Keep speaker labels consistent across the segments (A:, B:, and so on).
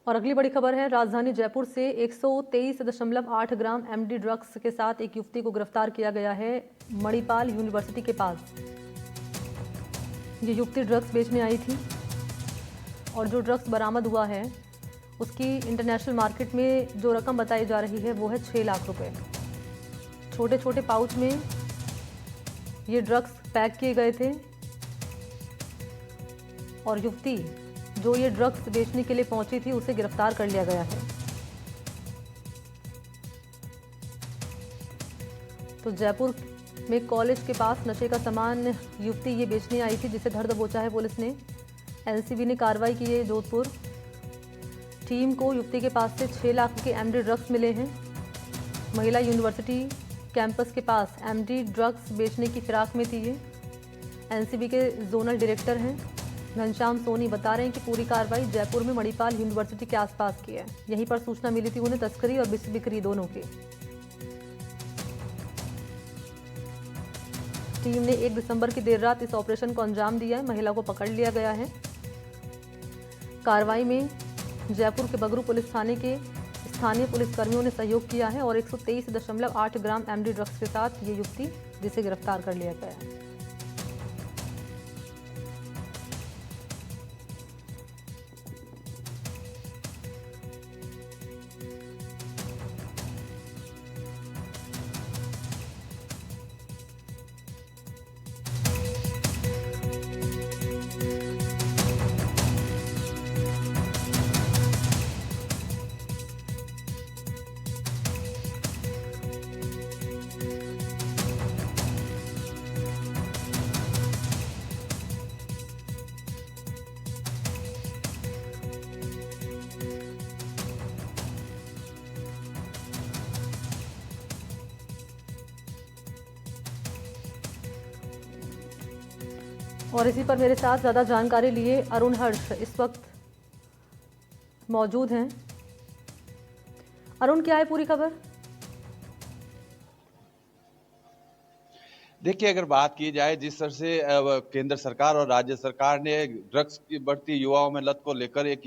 A: और अगली बड़ी खबर है, राजधानी जयपुर से 123.8 ग्राम एमडी ड्रग्स के साथ एक युवती को गिरफ्तार किया गया है मणिपाल यूनिवर्सिटी के पास। ये युवती ड्रग्स बेचने आई थी और जो ड्रग्स बरामद हुआ है उसकी इंटरनेशनल मार्केट में जो रकम बताई जा रही है वो है 6 लाख रुपए। छोटे छोटे पाउच में ये ड्रग्स पैक किए गए थे और युवती जो ये ड्रग्स बेचने के लिए पहुंची थी उसे गिरफ्तार कर लिया गया है। तो जयपुर में कॉलेज के पास नशे का सामान युवती ये बेचने आई थी जिसे धर दबोचा है पुलिस ने। एनसीबी ने कार्रवाई की है। जोधपुर टीम को युवती के पास से 6 लाख के एमडी ड्रग्स मिले हैं। महिला यूनिवर्सिटी कैंपस के पास एमडी ड्रग्स बेचने की फिराक में थी ये। एनसीबी के जोनल डायरेक्टर हैं घनश्याम सोनी बता रहे हैं कि पूरी कार्रवाई जयपुर में मणिपाल यूनिवर्सिटी के आसपास की है। यहीं पर सूचना मिली थी उन्हें तस्करी और बिक्री दोनों की। टीम ने 1 दिसंबर की देर रात इस ऑपरेशन को अंजाम दिया है। महिला को पकड़ लिया गया है। कार्रवाई में जयपुर के बगरू पुलिस थाने के स्थानीय पुलिसकर्मियों ने सहयोग किया है और 123.8 ग्राम एमडी ड्रग्स के साथ ये युवती जिसे गिरफ्तार कर लिया गया है। और इसी पर मेरे साथ ज़्यादा जानकारी लिए अरुण हर्ष इस वक्त मौजूद हैं। अरुण, क्या है पूरी खबर?
B: देखिए, अगर बात की जाए जिस तरह से केंद्र सरकार और राज्य सरकार ने ड्रग्स की बढ़ती युवाओं में लत को लेकर एक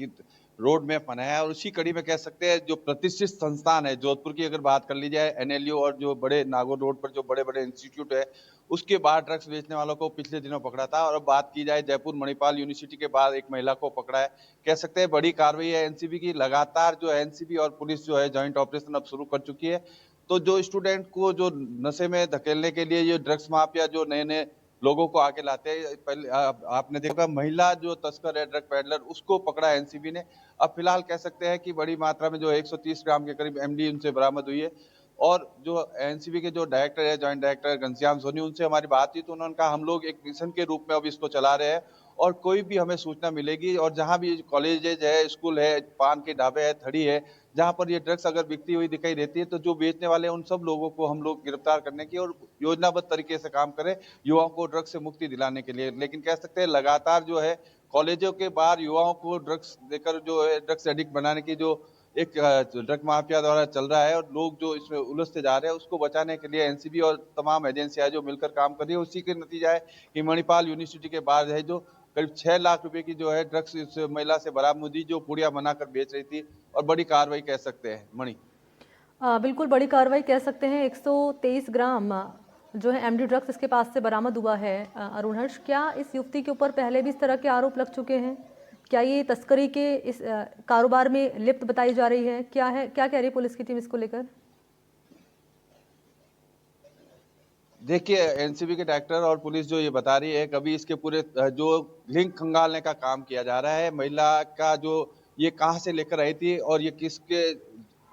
B: रोड मैप बनाया है और उसी कड़ी में कह सकते हैं जो प्रतिष्ठित संस्थान है जोधपुर की अगर बात कर ली जाए एनएलयू और जो बड़े नागौर रोड पर जो बड़े बड़े इंस्टीट्यूट है उसके बाद ड्रग्स बेचने वालों को पिछले दिनों पकड़ा था। और अब बात की जाए जयपुर मणिपाल यूनिवर्सिटी के बाद एक महिला को पकड़ा है। कह सकते हैं बड़ी कार्रवाई है एनसीबी की। लगातार जो एनसीबी और पुलिस जो है जॉइंट ऑपरेशन अब शुरू कर चुकी है। तो जो स्टूडेंट को जो नशे में धकेलने के लिए ये ड्रग्स माफिया जो नए नए लोगों को आके लाते हैं, पहले आपने देखा महिला जो तस्कर है ड्रग पैडलर उसको पकड़ा एनसीबी ने। अब फिलहाल कह सकते हैं कि बड़ी मात्रा में जो 130 ग्राम के करीब एमडी उनसे बरामद हुई है। और जो एनसीबी के जो डायरेक्टर है जॉइंट डायरेक्टर घनश्याम सोनी उनसे हमारी बात हुई तो उन्होंने कहा हम लोग एक मिशन के रूप में अब इसको चला रहे हैं और कोई भी हमें सूचना मिलेगी और जहां भी कॉलेजेज है स्कूल है पान के ढाबे है थड़ी है जहां पर ये ड्रग्स अगर बिकती हुई दिखाई देती है तो जो बेचने वाले हैं उन सब लोगों को हम लोग गिरफ्तार करने की और योजनाबद्ध तरीके से काम करें युवाओं को ड्रग्स से मुक्ति दिलाने के लिए। लेकिन कह सकते हैं लगातार जो है कॉलेजों के बाहर युवाओं को ड्रग्स देकर जो है ड्रग्स एडिक्ट बनाने की जो एक ड्रग माफिया द्वारा चल रहा है और लोग जो इसमें उलझते जा रहे हैं उसको बचाने के लिए एनसीबी और तमाम एजेंसियां जो मिलकर काम कर रही है उसी के नतीजा है कि मणिपाल यूनिवर्सिटी के बाहर है जो करीब 6 लाख रुपए की जो है ड्रग्स इस महिला से बरामद हुई जो पुड़िया बनाकर बेच रही थी और बड़ी कार्रवाई कह सकते हैं मणि।
A: बिल्कुल बड़ी कार्रवाई कह सकते हैं। 123 ग्राम जो है एमडी ड्रग्स इसके पास से बरामद हुआ है। अरुण हर्ष, क्या इस युवती के ऊपर पहले भी इस तरह के आरोप लग चुके हैं? क्या ये तस्करी के इस कारोबार में लिप्त बताई जा रही है? क्या कह रही है पुलिस की टीम इसको लेकर?
B: देखिए एनसीबी के डायरेक्टर और पुलिस जो ये बता रही है कभी इसके पूरे जो लिंक खंगालने का काम किया जा रहा है। महिला का जो ये कहां से लेकर आई थी और ये किसके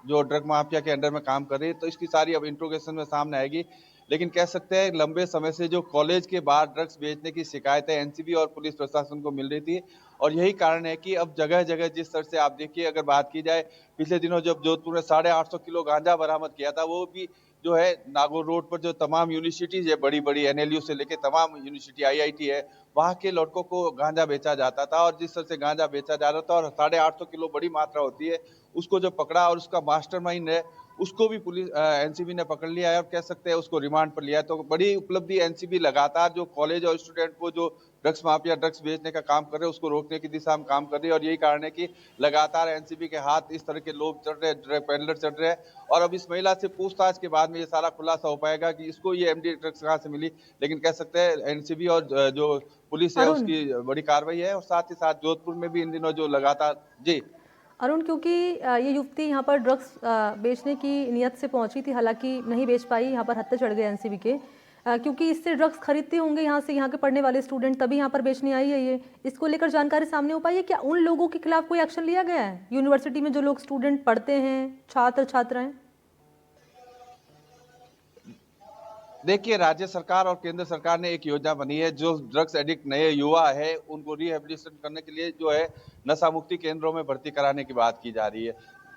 B: जो ड्रग माफिया के अंडर में काम कर रही है तो इसकी सारी अब इंट्रोगेशन में सामने आएगी। लेकिन कह सकते हैं लंबे समय से जो कॉलेज के बाहर ड्रग्स बेचने की शिकायतें एनसीबी और पुलिस प्रशासन को मिल रही थी और यही कारण है कि अब जगह जगह जिस तरह से आप देखिए अगर बात की जाए पिछले दिनों जब जोधपुर में 850 किलो गांजा बरामद किया था वो भी जो है नागौर रोड पर जो तमाम यूनिवर्सिटीज है बड़ी बड़ी एनएलयू से लेके तमाम यूनिवर्सिटी आईआईटी है वहां के लड़कों को गांजा बेचा जाता था और जिस तरह से गांजा बेचा जा रहा था और 850 किलो बड़ी मात्रा होती है उसको जो पकड़ा और उसका मास्टरमाइंड है उसको भी पुलिस एनसीबी ने पकड़ लिया है और कह सकते हैं उसको रिमांड पर लिया है। तो बड़ी उपलब्धि एनसीबी लगातार जो कॉलेज और स्टूडेंट को जो ड्रग्स माफिया ड्रग्स बेचने का काम कर रहे हैं उसको रोकने की दिशा में काम कर रही है और यही कारण है कि लगातार एनसीबी के हाथ इस तरह के लोग चढ़ रहे हैं, पेडलर चढ़ रहे हैं। और अब इस महिला से पूछताछ के बाद में ये सारा खुलासा हो पाएगा कि इसको ये एमडी ड्रग्स कहाँ से मिली। लेकिन कह सकते हैं एनसीबी और जो पुलिस है
A: अरुण
B: उसकी बड़ी कार्रवाई है और साथ ही साथ जोधपुर में भी इन दिनों जो लगातार जी
A: अरुण क्योंकि ये युवती यहाँ पर ड्रग्स बेचने की नियत से पहुंची थी, हालांकि नहीं बेच पाई, यहाँ पर हत्या चढ़ गए एनसीबी के, क्योंकि इससे ड्रग्स खरीदते होंगे यहाँ से, यहाँ के पढ़ने वाले स्टूडेंट, तभी यहाँ पर बेचने आई है ये। इसको लेकर जानकारी सामने हो पाई है क्या? उन लोगों के खिलाफ कोई एक्शन लिया गया है यूनिवर्सिटी में जो लोग स्टूडेंट पढ़ते हैं, छात्र छात्राएं?
B: देखिए, राज्य सरकार और केंद्र सरकार ने एक योजना बनी है जो ड्रग्स एडिक्ट नए युवा है उनको रिहेबिलिटेशन करने के लिए जो है नशा मुक्ति केंद्रों में भर्ती कराने की बात की जा रही है।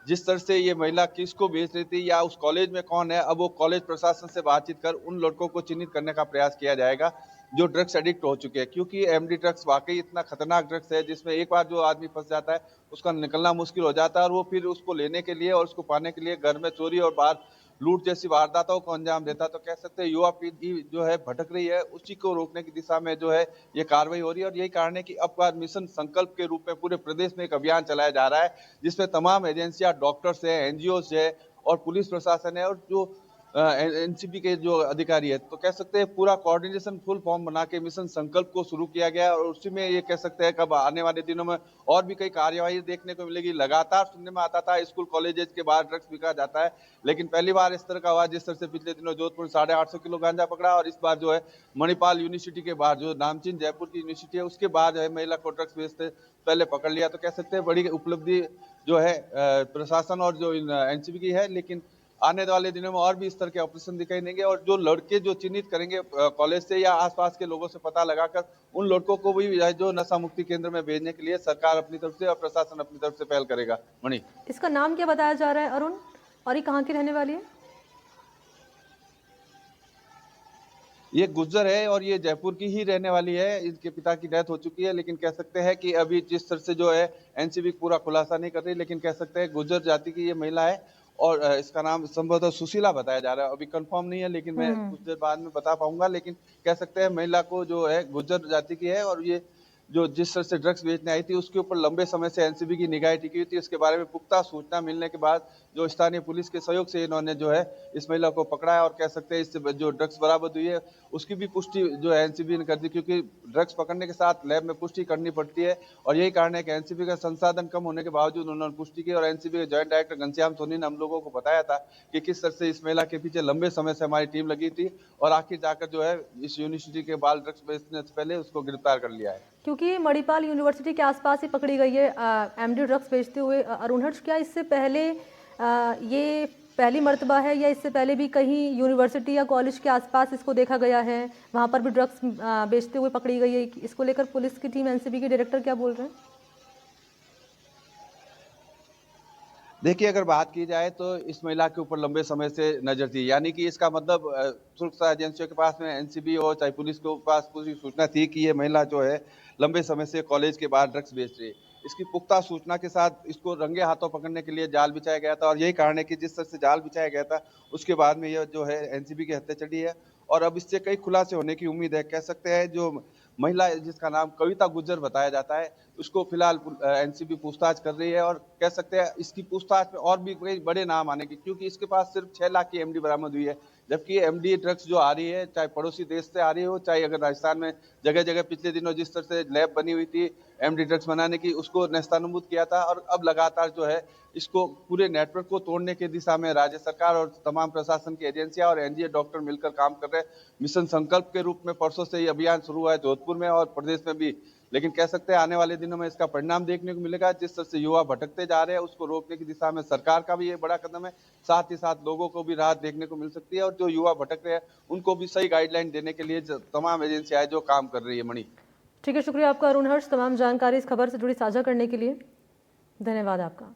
B: जिस तरह से ये महिला किसको बेच रही थी या उस कॉलेज में कौन है, अब वो कॉलेज प्रशासन से बातचीत कर उन लड़कों को चिन्हित करने का प्रयास किया जाएगा जो ड्रग्स एडिक्ट हो चुके हैं। क्योंकि एमडी ड्रग्स वाकई इतना खतरनाक ड्रग्स है जिसमें एक बार जो आदमी फंस जाता है उसका निकलना मुश्किल हो जाता है और वो फिर उसको लेने के लिए और उसको पाने के लिए घर में चोरी और बाहर लूट जैसी वारदातों को अंजाम देता। तो कह सकते हैं युवा पीढ़ी जो है भटक रही है, उसी को रोकने की दिशा में जो है ये कार्रवाई हो रही है। और यही कारण है कि अब का मिशन संकल्प के रूप में पूरे प्रदेश में एक अभियान चलाया जा रहा है जिसमें तमाम एजेंसियां, डॉक्टर्स है, एनजीओ है और पुलिस प्रशासन है और जो एनसीबी के जो अधिकारी है। तो कह सकते हैं पूरा कोऑर्डिनेशन फुल फॉर्म बना के मिशन संकल्प को शुरू किया गया है और उसी में ये कह सकते हैं कब आने वाले दिनों में और भी कई कार्यवाही देखने को मिलेगी। लगातार सुनने में आता था स्कूल कॉलेजेस के बाहर ड्रग्स बिका जाता है, लेकिन पहली बार इस तरह का हुआ जिस तरह से पिछले दिनों जोधपुर 850 किलो गांजा पकड़ा और इस बार जो है मणिपाल यूनिवर्सिटी के बाहर जो नामचीन जयपुर की यूनिवर्सिटी है उसके बाद जो है महिला को ड्रग्स बेचते पहले पकड़ लिया। तो कह सकते हैं बड़ी उपलब्धि जो है प्रशासन और जो एनसीबी की है। लेकिन आने वाले दिनों में और भी इस तरह के ऑपरेशन दिखाई देंगे और जो लड़के जो चिन्हित करेंगे कॉलेज से या आसपास के लोगों से पता लगाकर उन लड़कों को भी जो नशा मुक्ति केंद्र में भेजने के लिए सरकार अपनी तरफ से और प्रशासन अपनी तरफ से पहल करेगा। मणि,
A: इसका नाम क्या बताया जा रहा है अरुण, और ये कहाँ की रहने वाली है?
B: ये गुज्जर है और ये जयपुर की ही रहने वाली है। इनके पिता की डेथ हो चुकी है, लेकिन कह सकते हैं कि अभी जिस तरह से जो है एनसीबी पूरा खुलासा नहीं कर रही, लेकिन कह सकते हैं गुज्जर जाति की ये महिला है और इसका नाम संभवतः सुशीला बताया जा रहा है। अभी कंफर्म नहीं है, लेकिन मैं कुछ देर बाद में बता पाऊंगा। लेकिन कह सकते हैं महिला को जो है गुज्जर जाति की है और ये जो जिस तरह से ड्रग्स बेचने आई थी उसके ऊपर लंबे समय से एनसीबी की निगाह टिकी हुई थी। इसके बारे में पुख्ता सूचना मिलने के बाद जो स्थानीय पुलिस के सहयोग से इन्होंने जो है इस महिला को पकड़ा है और कह सकते हैं इससे जो ड्रग्स बरामद हुई है उसकी भी पुष्टि जो है एनसीबी ने कर दी, क्योंकि ड्रग्स पकड़ने के साथ लैब में पुष्टि करनी पड़ती है और यही कारण है कि एनसीबी का संसाधन कम होने के बावजूद उन्होंने पुष्टि की। और एनसीबी के ज्वाइंट डायरेक्टर घनश्याम सोनी ने हम लोगों को बताया था कि किस तरह से इस महिला के पीछे लंबे समय से हमारी टीम लगी थी और आखिर जाकर जो है इस यूनिवर्सिटी के बाल ड्रग्स बेचने से पहले उसको गिरफ्तार कर लिया है।
A: क्योंकि मणिपाल यूनिवर्सिटी के आसपास ही पकड़ी गई है एमडी ड्रग्स बेचते हुए। अरुण हर्ष, क्या इससे पहले ये पहली मर्तबा है या इससे पहले भी कहीं यूनिवर्सिटी या कॉलेज के आसपास इसको देखा गया है, वहाँ पर भी ड्रग्स बेचते हुए पकड़ी गई है? इसको लेकर पुलिस की टीम, एनसीबी के डायरेक्टर क्या बोल रहे हैं?
B: देखिए, अगर बात की जाए तो इस महिला के ऊपर लंबे समय से नजर थी, यानी कि इसका मतलब सुरक्षा एजेंसियों के पास में एनसीबी और चाहे पुलिस के पास पूरी सूचना थी कि ये महिला जो है लंबे समय से कॉलेज के बाहर ड्रग्स बेच रही है। इसकी पुख्ता सूचना के साथ इसको रंगे हाथों पकड़ने के लिए जाल बिछाया गया था और यही कारण है कि जिस तरह से जाल बिछाया गया था उसके बाद में यह जो है एनसीबी की हत्या चढ़ी है और अब इससे कई खुलासे होने की उम्मीद है। कह सकते हैं जो महिला जिसका नाम कविता गुज्जर बताया जाता है उसको फिलहाल एनसीबी पूछताछ कर रही है और कह सकते हैं इसकी पूछताछ में और भी कई बड़े नाम आने की, क्योंकि इसके पास सिर्फ 6 लाख की एमडी बरामद हुई है, जबकि एमडी ड्रग्स जो आ रही है चाहे पड़ोसी देश से आ रही हो चाहे अगर राजस्थान में जगह जगह पिछले दिनों जिस तरह से लैब बनी हुई थी एमडी ड्रग्स बनाने की उसको नेस्तानाबूद किया था और अब लगातार जो है इसको पूरे नेटवर्क को तोड़ने की दिशा में राज्य सरकार और तमाम प्रशासन की एजेंसियां और एनजीओ डॉक्टर मिलकर काम कर रहे हैं। मिशन संकल्प के रूप में परसों से ये अभियान शुरू हुआ है जोधपुर में और प्रदेश में भी, लेकिन कह सकते हैं आने वाले दिनों में इसका परिणाम देखने को मिलेगा। जिस तरह से युवा भटकते जा रहे हैं उसको रोकने की दिशा में सरकार का भी ये बड़ा कदम है, साथ ही साथ लोगों को भी राहत देखने को मिल सकती है और जो युवा भटक रहे हैं उनको भी सही गाइडलाइन देने के लिए तमाम एजेंसियां जो काम कर रही है। मणि,
A: ठीक है, शुक्रिया आपका अरुण हर्ष, तमाम जानकारी इस खबर से जुड़ी साझा करने के लिए। धन्यवाद आपका।